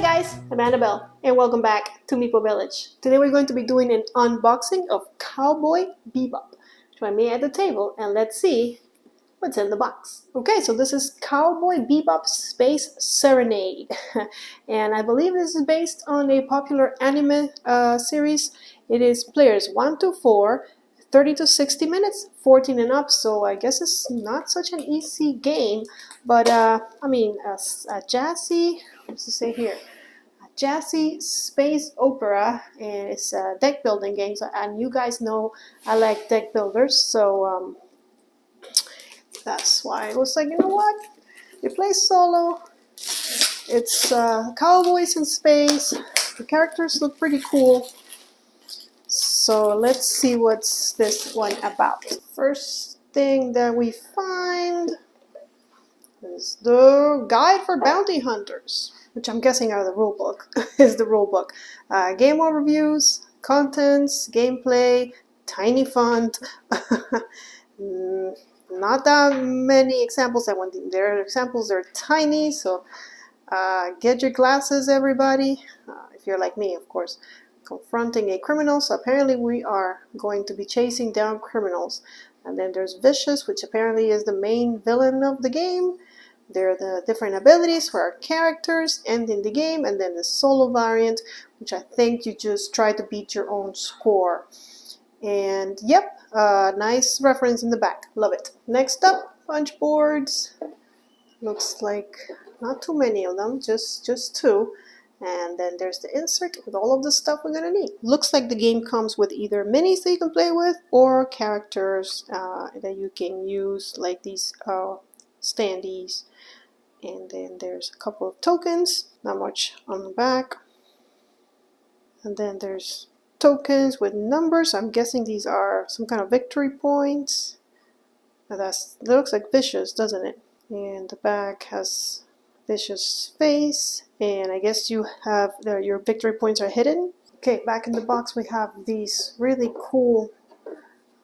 Hi guys, I'm Annabelle and welcome back to Meeple Village. Today we're going to be doing an unboxing of Cowboy Bebop. Join me at the table and let's see what's in the box. Okay, so this is Cowboy Bebop Space Serenade. And I believe this is based on a popular anime series. It is players 1 to 4, 30 to 60 minutes, 14 and up, so I guess it's not such an easy game, but a jazzy, what's to say here? A jazzy space opera, and it's a deck building game, and you guys know I like deck builders, so that's why I was like, you know what? You play solo, it's cowboys in space, the characters look pretty cool. So let's see what's this one about. First thing that we find is the guide for bounty hunters, which I'm guessing are the rule book. Is the rule book. Game overviews, contents, gameplay, tiny font. Not that many examples. And when there are examples, they're tiny. So get your glasses, everybody. If you're like me, of course. Confronting a criminal, so apparently we are going to be chasing down criminals. And then there's Vicious, which apparently is the main villain of the game. There are the different abilities for our characters ending the game, and then the solo variant, which I think you just try to beat your own score. And yep, nice reference in the back, love it. Next up, punch boards. Looks like not too many of them, just two. And then there's the insert with all of the stuff we're gonna need. Looks like the game comes with either minis that you can play with or characters that you can use, like these standees. And then there's a couple of tokens, not much on the back. And then there's tokens with numbers. I'm guessing these are some kind of victory points. Now that looks like Vicious, doesn't it? And the back has Vicious face, and I guess you have your victory points are hidden. Okay, back in the box we have these really cool,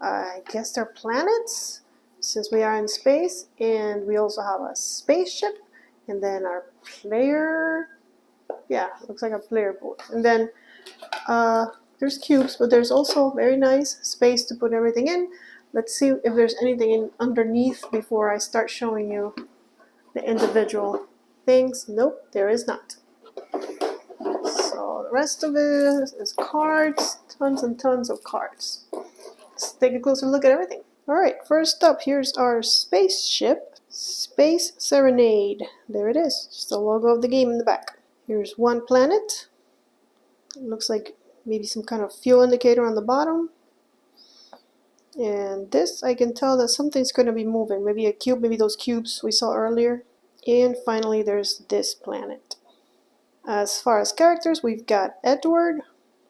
I guess they're planets, since we are in space, and we also have a spaceship, and then our player, yeah, looks like a player board. And then there's cubes, but there's also very nice space to put everything in. Let's see if there's anything underneath before I start showing you the individual things. Nope, there is not. So the rest of it is cards, tons and tons of cards. Let's take a closer look at everything. Alright, first up, here's our spaceship, Space Serenade. There it is, just the logo of the game in the back. Here's one planet. It looks like maybe some kind of fuel indicator on the bottom. And this, I can tell that something's going to be moving. Maybe a cube, maybe those cubes we saw earlier. And finally, there's this planet. As far as characters, we've got Edward,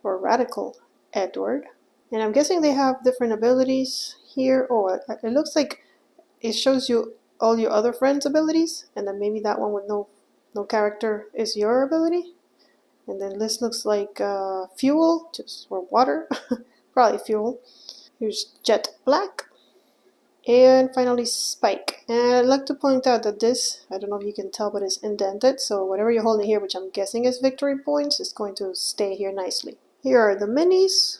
or Radical Edward. And I'm guessing they have different abilities here. Oh, it looks like it shows you all your other friends' abilities. And then maybe that one with no character is your ability. And then this looks like fuel, or water. Probably fuel. Here's Jet Black. And finally Spike. And I'd like to point out that this, I don't know if you can tell, but it's indented. So whatever you're holding here, which I'm guessing is victory points, is going to stay here nicely. Here are the minis.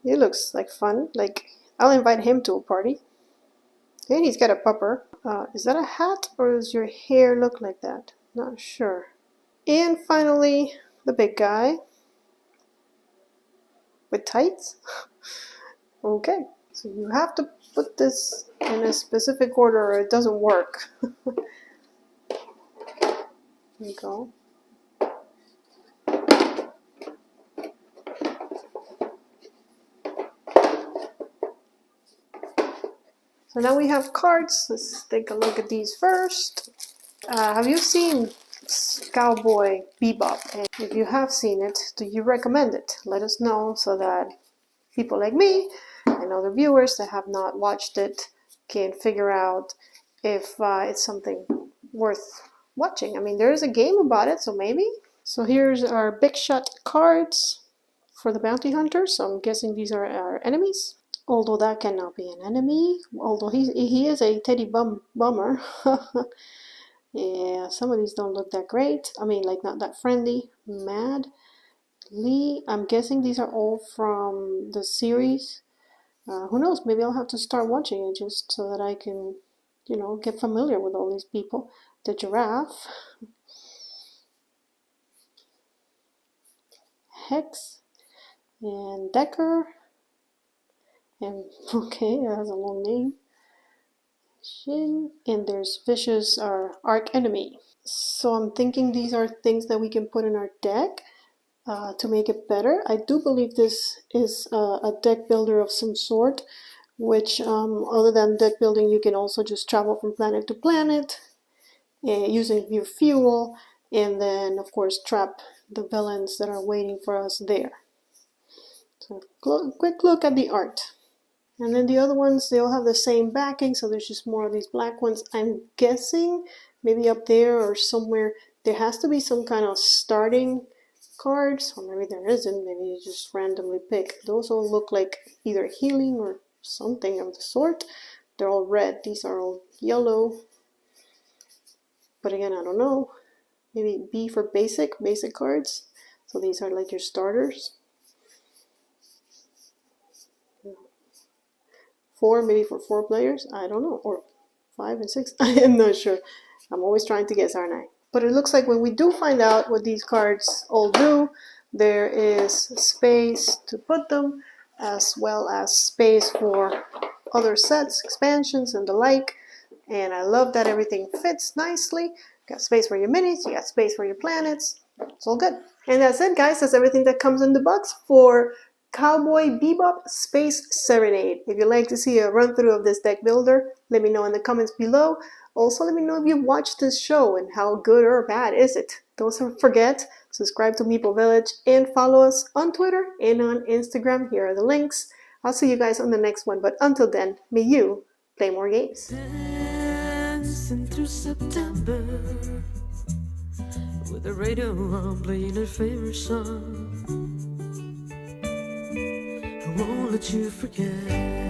It looks like fun. Like, I'll invite him to a party. And he's got a pupper. Is that a hat, or does your hair look like that? Not sure. And finally, the big guy with tights. Okay, so you have to put this in a specific order or it doesn't work. There you go. So now we have cards. Let's take a look at these first. Have you seen Cowboy Bebop? And if you have seen it, do you recommend it? Let us know so that people like me and other viewers that have not watched it can figure out if it's something worth watching. I mean, there is a game about it, so maybe. So here's our big shot cards for the bounty hunters. So I'm guessing these are our enemies. although that cannot be an enemy. Although he is a teddy bummer. Yeah, some of these don't look that great. I mean, like not that friendly. Mad Lee. I'm guessing these are all from the series. Who knows? Maybe I'll have to start watching it just so that I can, get familiar with all these people. The giraffe. Hex. And Decker. And okay, it has a long name. Shin. And there's Vicious, our arch enemy. So I'm thinking these are things that we can put in our deck to make it better. I do believe this is a deck builder of some sort, which other than deck building, you can also just travel from planet to planet using your fuel, and then of course trap the villains that are waiting for us there. So quick look at the art. And then the other ones, they all have the same backing, so there's just more of these black ones. I'm guessing maybe up there or somewhere there has to be some kind of starting cards, or maybe there isn't, maybe you just randomly pick. Those all look like either healing or something of the sort. They're all red, these are all yellow. But again, I don't know. Maybe B for basic cards. So these are like your starters. 4 maybe for 4 players, I don't know, or 5 and 6, I am not sure. I'm always trying to guess, aren't I? But it looks like when we do find out what these cards all do, there is space to put them, as well as space for other sets, expansions, and the like. And I love that everything fits nicely. You got space for your minis, you got space for your planets. It's all good. And that's it, guys. That's everything that comes in the box for Cowboy Bebop Space Serenade. If you'd like to see a run through of this deck builder, let me know in the comments below. Also, let me know if you've watched this show and how good or bad is it. Don't forget, subscribe to Meeple Village and follow us on Twitter and on Instagram. Here are the links. I'll see you guys on the next one, but until then, may you play more games. Dancing through September with the radio on playing a favorite song. I won't let you forget.